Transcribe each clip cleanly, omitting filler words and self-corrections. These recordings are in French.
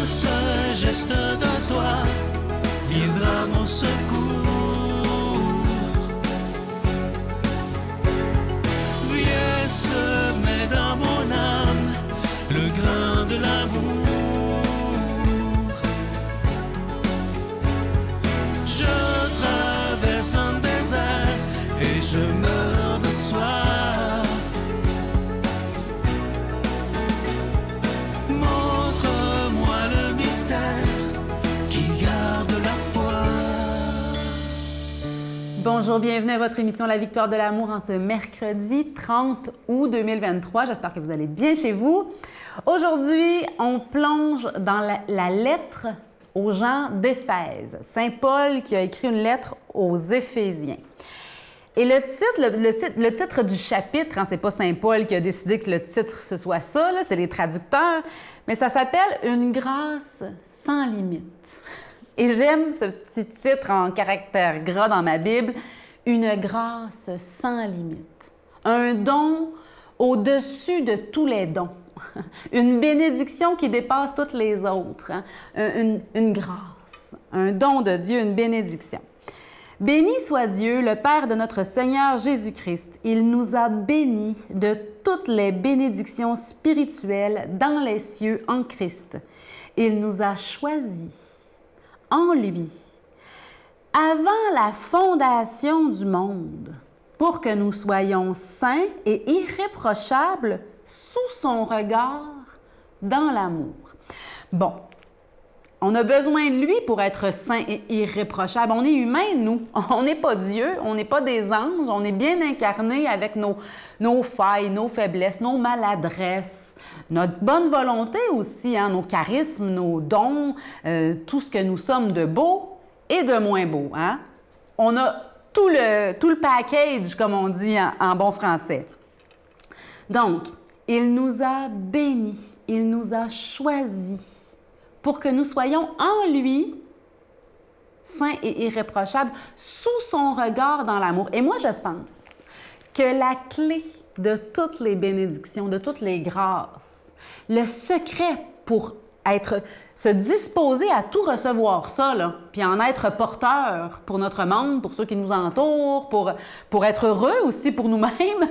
ce geste de toi viendra mon secours. Viens semer dans mon âme le grain de l'amour. Je traverse un désert et je meurs de soif. Montre-moi le mystère qui garde la foi. Bonjour, bienvenue à votre émission La Victoire de l'amour en ce mercredi 30 août 2023. J'espère que vous allez bien chez vous. Aujourd'hui, on plonge dans la lettre aux gens d'Éphèse. Saint Paul qui a écrit une lettre aux Éphésiens. Et le titre du chapitre, c'est pas Saint Paul qui a décidé que le titre ce soit ça, c'est les traducteurs, mais ça s'appelle « Une grâce sans limite ». Et j'aime ce petit titre en caractère gras dans ma Bible, « Une grâce sans limite ». Un don au-dessus de tous les dons. Une bénédiction qui dépasse toutes les autres. Une grâce, un don de Dieu, une bénédiction. Béni soit Dieu, le Père de notre Seigneur Jésus-Christ. Il nous a bénis de toutes les bénédictions spirituelles dans les cieux en Christ. Il nous a choisis en lui, avant la fondation du monde, pour que nous soyons saints et irréprochables sous son regard dans l'amour. Bon, on a besoin de lui pour être saint et irréprochable. On est humain, nous. On n'est pas Dieu, on n'est pas des anges. On est bien incarnés avec nos failles, nos faiblesses, nos maladresses, notre bonne volonté aussi, nos charismes, nos dons, tout ce que nous sommes de beau et de moins beau. On a tout le package, comme on dit en bon français. Donc, il nous a bénis, il nous a choisis pour que nous soyons en lui, saints et irréprochables, sous son regard dans l'amour. Et moi, je pense que la clé de toutes les bénédictions, de toutes les grâces, le secret pour se disposer à tout recevoir ça, puis en être porteur pour notre monde, pour ceux qui nous entourent, pour être heureux aussi pour nous-mêmes,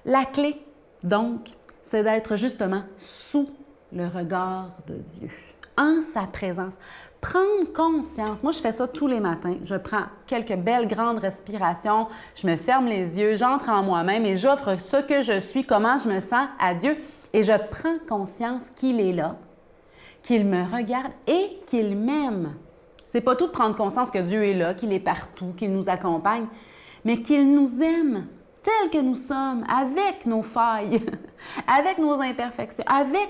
la clé, donc, c'est d'être justement sous le regard de Dieu, en sa présence. Prendre conscience. Moi, je fais ça tous les matins. Je prends quelques belles grandes respirations, je me ferme les yeux, j'entre en moi-même et j'offre ce que je suis, comment je me sens à Dieu et je prends conscience qu'il est là, qu'il me regarde et qu'il m'aime. C'est pas tout de prendre conscience que Dieu est là, qu'il est partout, qu'il nous accompagne, mais qu'il nous aime tels que nous sommes, avec nos failles, avec nos imperfections, avec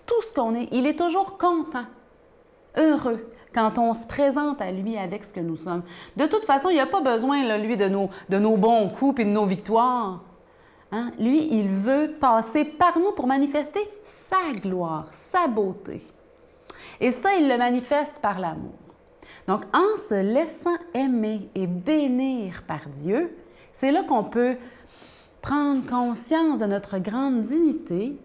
tout ce qu'on est. Il est toujours content, heureux, quand on se présente à lui avec ce que nous sommes. De toute façon, il n'y a pas besoin, lui, de nos bons coups et de nos victoires. Lui, il veut passer par nous pour manifester sa gloire, sa beauté. Et ça, il le manifeste par l'amour. Donc, en se laissant aimer et bénir par Dieu, c'est là qu'on peut prendre conscience de notre grande dignité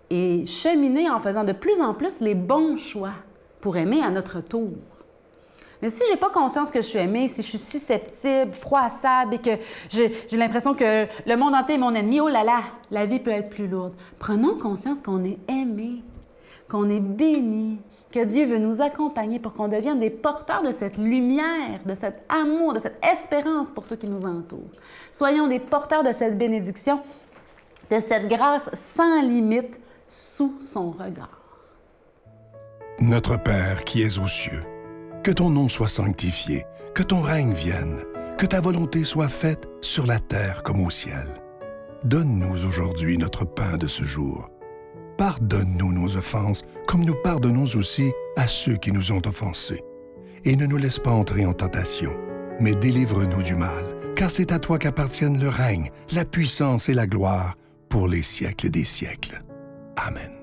et cheminer en faisant de plus en plus les bons choix pour aimer à notre tour. Mais si je n'ai pas conscience que je suis aimée, si je suis susceptible, froissable et que j'ai l'impression que le monde entier est mon ennemi, oh là là, la vie peut être plus lourde. Prenons conscience qu'on est aimé, qu'on est béni, que Dieu veut nous accompagner pour qu'on devienne des porteurs de cette lumière, de cet amour, de cette espérance pour ceux qui nous entourent. Soyons des porteurs de cette bénédiction, de cette grâce sans limite sous son regard. Notre Père qui es aux cieux, que ton nom soit sanctifié, que ton règne vienne, que ta volonté soit faite sur la terre comme au ciel. Donne-nous aujourd'hui notre pain de ce jour. Pardonne-nous nos offenses, comme nous pardonnons aussi à ceux qui nous ont offensés. Et ne nous laisse pas entrer en tentation, mais délivre-nous du mal, car c'est à toi qu'appartiennent le règne, la puissance et la gloire pour les siècles des siècles. Amen.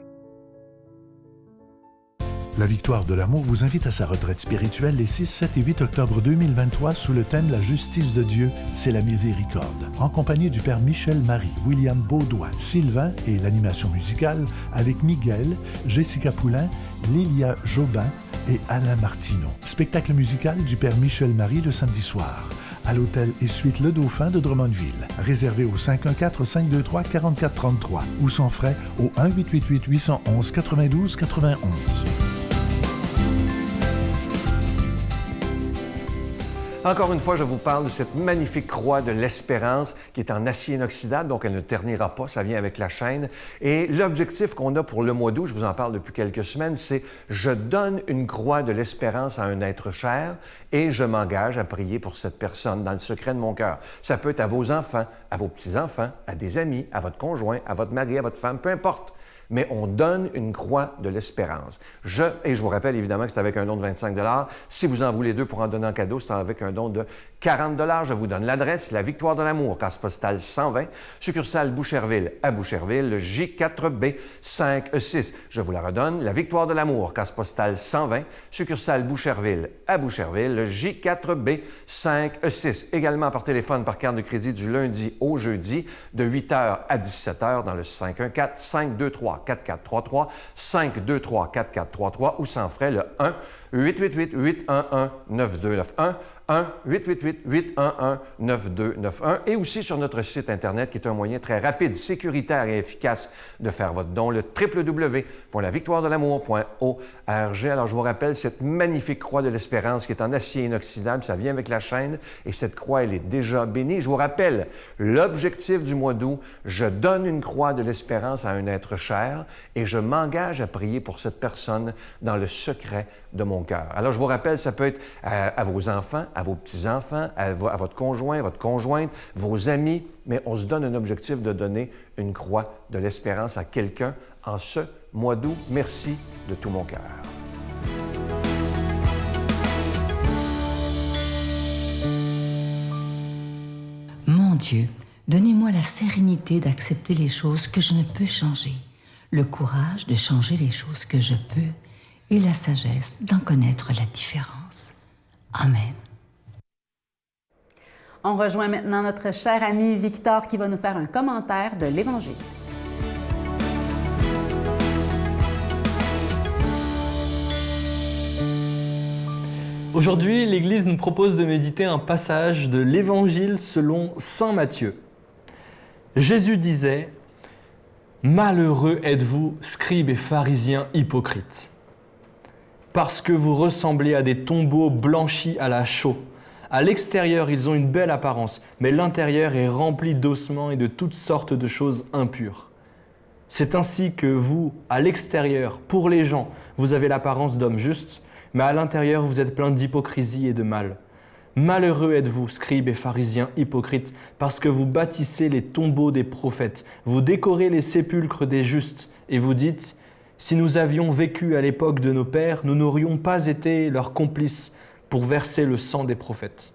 La Victoire de l'amour vous invite à sa retraite spirituelle les 6, 7 et 8 octobre 2023 sous le thème « La justice de Dieu, c'est la miséricorde », en compagnie du Père Michel-Marie, William Beaudoin, Sylvain et l'animation musicale avec Miguel, Jessica Poulain Lilia Jobin et Alain Martineau. Spectacle musical du père Michel Marie le samedi soir à l'hôtel et suite Le Dauphin de Drummondville. Réservé au 514-523-4433 ou sans frais au 1-888-811-92-91. Encore une fois, je vous parle de cette magnifique croix de l'espérance qui est en acier inoxydable, donc elle ne ternira pas, ça vient avec la chaîne. Et l'objectif qu'on a pour le mois d'août, je vous en parle depuis quelques semaines, c'est « Je donne une croix de l'espérance à un être cher et je m'engage à prier pour cette personne dans le secret de mon cœur. » Ça peut être à vos enfants, à vos petits-enfants, à des amis, à votre conjoint, à votre mari, à votre femme, peu importe. Mais on donne une croix de l'espérance. Et je vous rappelle évidemment que c'est avec un don de 25 $. Si vous en voulez deux pour en donner en cadeau, c'est avec un don de 40 $. Je vous donne l'adresse, la Victoire de l'Amour, case postale 120, succursale Boucherville à Boucherville, le J4B 5E6. Je vous la redonne, la Victoire de l'Amour, case postale 120, succursale Boucherville à Boucherville, le J4B 5E6. Également par téléphone, par carte de crédit du lundi au jeudi, de 8h à 17h dans le 514-523-4433, 523-4433 ou sans frais le 1-888-811-9291, 1-888-811-9291 et aussi sur notre site Internet qui est un moyen très rapide, sécuritaire et efficace de faire votre don, le www.lavictoiredelamour.org. Alors, je vous rappelle cette magnifique croix de l'espérance qui est en acier inoxydable, ça vient avec la chaîne et cette croix, elle est déjà bénie. Je vous rappelle l'objectif du mois d'août, je donne une croix de l'espérance à un être cher et je m'engage à prier pour cette personne dans le secret de mon cœur. Alors, je vous rappelle, ça peut être à vos enfants, à vos petits-enfants, à votre conjoint, votre conjointe, vos amis, mais on se donne un objectif de donner une croix de l'espérance à quelqu'un en ce mois d'août. Merci de tout mon cœur. Mon Dieu, donnez-moi la sérénité d'accepter les choses que je ne peux changer, le courage de changer les choses que je peux et la sagesse d'en connaître la différence. Amen. On rejoint maintenant notre cher ami Victor qui va nous faire un commentaire de l'Évangile. Aujourd'hui, l'Église nous propose de méditer un passage de l'Évangile selon saint Matthieu. Jésus disait « Malheureux êtes-vous, scribes et pharisiens hypocrites, parce que vous ressemblez à des tombeaux blanchis à la chaux. À l'extérieur, ils ont une belle apparence, mais l'intérieur est rempli d'ossements et de toutes sortes de choses impures. C'est ainsi que vous, à l'extérieur, pour les gens, vous avez l'apparence d'hommes justes, mais à l'intérieur, vous êtes plein d'hypocrisie et de mal. Malheureux êtes-vous, scribes et pharisiens hypocrites, parce que vous bâtissez les tombeaux des prophètes, vous décorez les sépulcres des justes, et vous dites « Si nous avions vécu à l'époque de nos pères, nous n'aurions pas été leurs complices pour verser le sang des prophètes. »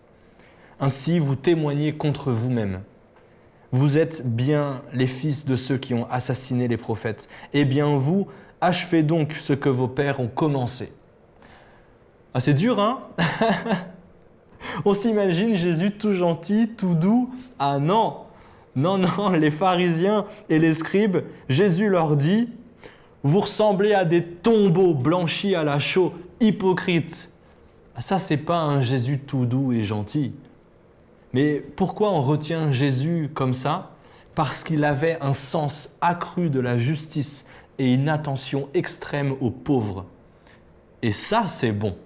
Ainsi, vous témoignez contre vous-même. Vous êtes bien les fils de ceux qui ont assassiné les prophètes. Eh bien, vous, achevez donc ce que vos pères ont commencé. Ah, c'est dur, hein? On s'imagine Jésus tout gentil, tout doux. Ah non, non, non, les pharisiens et les scribes, Jésus leur dit « Vous ressemblez à des tombeaux blanchis à la chaux, hypocrites. » Ça, c'est pas un Jésus tout doux et gentil. Mais pourquoi on retient Jésus comme ça? Parce qu'il avait un sens accru de la justice et une attention extrême aux pauvres. Et ça, c'est bon.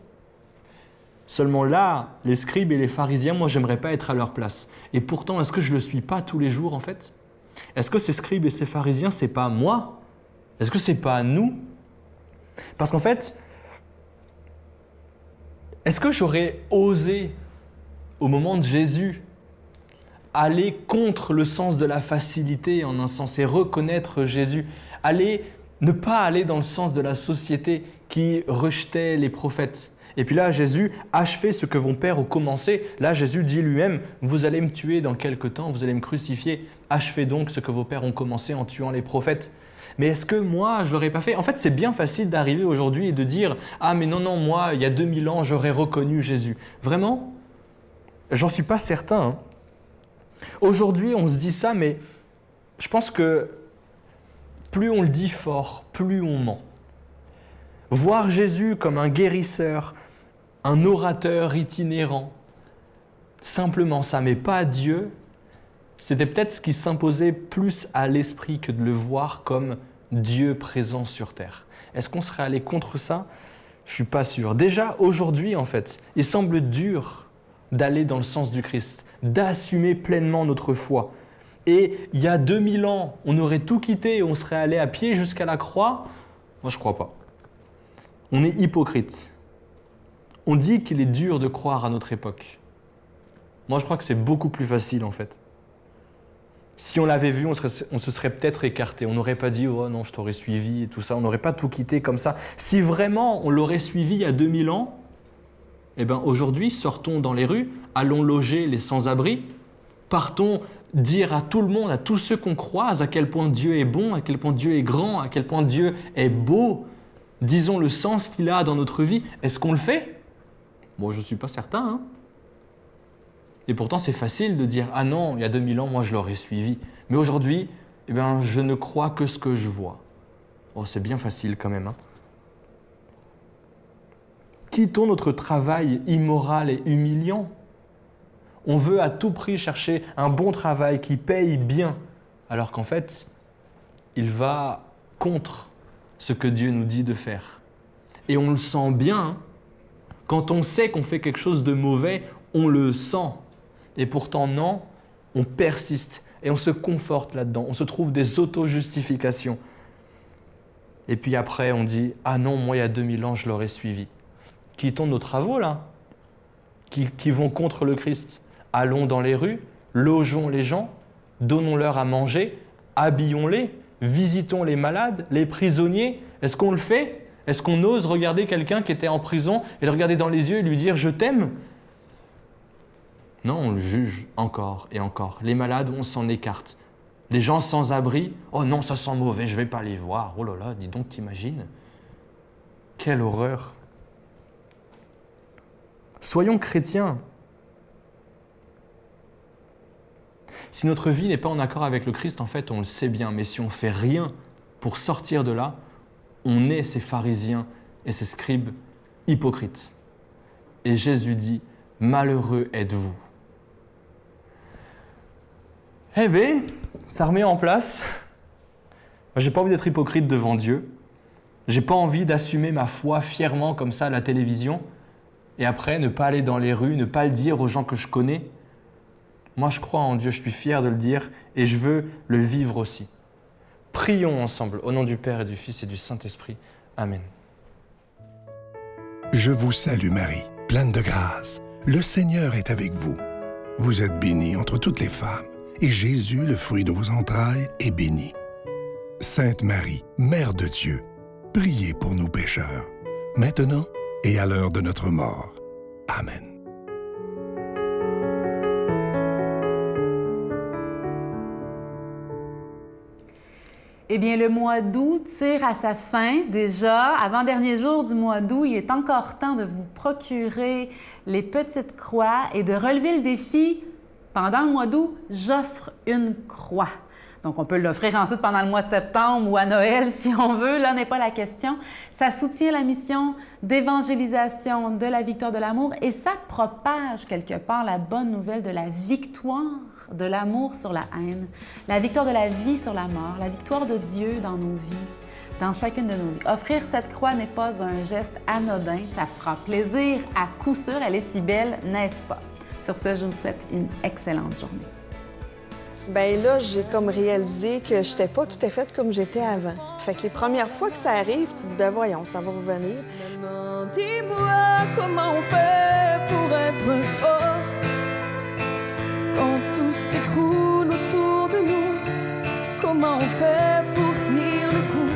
Seulement là, les scribes et les pharisiens, moi, j'aimerais pas être à leur place. Et pourtant, est-ce que je le suis pas tous les jours, en fait? Est-ce que ces scribes et ces pharisiens, c'est pas moi? Est-ce que c'est pas nous? Parce qu'en fait, est-ce que j'aurais osé, au moment de Jésus, aller contre le sens de la facilité en un sens et reconnaître Jésus, ne pas aller dans le sens de la société qui rejetait les prophètes? Et puis là, Jésus, achevez ce que vos pères ont commencé. Là, Jésus dit lui-même, vous allez me tuer dans quelque temps, vous allez me crucifier. Achevez donc ce que vos pères ont commencé en tuant les prophètes. Mais est-ce que moi, je ne l'aurais pas fait? En fait, c'est bien facile d'arriver aujourd'hui et de dire « Ah, mais non, non, moi, il y a 2000 ans, j'aurais reconnu Jésus. » Vraiment? J'en suis pas certain. Hein. Aujourd'hui, on se dit ça, mais je pense que plus on le dit fort, plus on ment. voir Jésus comme un guérisseur, un orateur itinérant, simplement ça, mais pas Dieu, c'était peut-être ce qui s'imposait plus à l'esprit que de le voir comme Dieu présent sur terre. Est-ce qu'on serait allé contre ça? Je ne suis pas sûr. Déjà, aujourd'hui, en fait, il semble dur d'aller dans le sens du Christ, d'assumer pleinement notre foi. Et il y a 2000 ans, on aurait tout quitté et on serait allé à pied jusqu'à la croix. Moi, je ne crois pas. On est hypocrite. On dit qu'il est dur de croire à notre époque. Moi, je crois que c'est beaucoup plus facile, en fait. Si on l'avait vu, on se serait peut-être écarté. On n'aurait pas dit « Oh non, je t'aurais suivi » et tout ça. On n'aurait pas tout quitté comme ça. Si vraiment on l'aurait suivi il y a 2000 ans, eh bien aujourd'hui, sortons dans les rues, allons loger les sans-abri, partons dire à tout le monde, à tous ceux qu'on croise, à quel point Dieu est bon, à quel point Dieu est grand, à quel point Dieu est beau. Disons le sens qu'il a dans notre vie. Est-ce qu'on le fait? Bon, je ne suis pas certain, hein. Et pourtant, c'est facile de dire « Ah non, il y a 2000 ans, moi je l'aurais suivi. » Mais aujourd'hui, eh bien, je ne crois que ce que je vois. Oh, c'est bien facile quand même, hein. Quittons notre travail immoral et humiliant. On veut à tout prix chercher un bon travail qui paye bien, alors qu'en fait, il va contre ce que Dieu nous dit de faire. Et on le sent bien, hein. Quand on sait qu'on fait quelque chose de mauvais, on le sent. Et pourtant, non, on persiste et on se conforte là-dedans. On se trouve des auto-justifications. Et puis après, on dit « Ah non, moi, il y a 2000 ans, je l'aurais suivi. » Quittons nos travaux, là, qui vont contre le Christ. Allons dans les rues, logeons les gens, donnons-leur à manger, habillons-les, visitons les malades, les prisonniers. Est-ce qu'on le fait? Est-ce qu'on ose regarder quelqu'un qui était en prison et le regarder dans les yeux et lui dire « Je t'aime » ? Non, on le juge encore et encore. Les malades, on s'en écarte. Les gens sans abri, « Oh non, ça sent mauvais, je ne vais pas les voir. » Oh là là, dis donc, t'imagines? Quelle horreur! Soyons chrétiens. Si notre vie n'est pas en accord avec le Christ, en fait, on le sait bien. Mais si on ne fait rien pour sortir de là, on est ces pharisiens et ces scribes hypocrites. Et Jésus dit, « Malheureux êtes-vous. » Eh bien, ça remet en place. Moi, j'ai pas envie d'être hypocrite devant Dieu. J'ai pas envie d'assumer ma foi fièrement comme ça à la télévision et après ne pas aller dans les rues, ne pas le dire aux gens que je connais. Moi, je crois en Dieu, je suis fier de le dire et je veux le vivre aussi. Prions ensemble, au nom du Père et du Fils et du Saint-Esprit. Amen. Je vous salue Marie, pleine de grâce. Le Seigneur est avec vous. Vous êtes bénie entre toutes les femmes, et Jésus, le fruit de vos entrailles, est béni. Sainte Marie, Mère de Dieu, priez pour nous pécheurs, maintenant et à l'heure de notre mort. Amen. Eh bien, le mois d'août tire à sa fin déjà. Avant-dernier jour du mois d'août, il est encore temps de vous procurer les petites croix et de relever le défi. Pendant le mois d'août, j'offre une croix. Donc, on peut l'offrir ensuite pendant le mois de septembre ou à Noël si on veut. Là n'est pas la question. Ça soutient la mission d'évangélisation de la victoire de l'amour et ça propage quelque part la bonne nouvelle de la victoire de l'amour sur la haine, la victoire de la vie sur la mort, la victoire de Dieu dans nos vies, dans chacune de nos vies. Offrir cette croix n'est pas un geste anodin, ça fera plaisir à coup sûr. Elle est si belle, n'est-ce pas? Sur ce, je vous souhaite une excellente journée. Bien là, j'ai comme réalisé que je n'étais pas tout à fait comme j'étais avant. Fait que les premières fois que ça arrive, tu te dis, ben voyons, ça va revenir. Dis-moi comment on fait pour être forte quand tout s'écroule autour de nous. Comment on fait pour tenir le coup?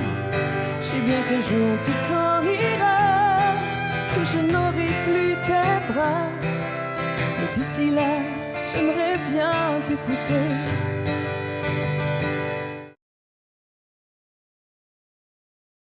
Je sais bien qu'un jour tout en ira, que je n'aurai plus tes bras. Mais d'ici là, j'aimerais bien t'écouter.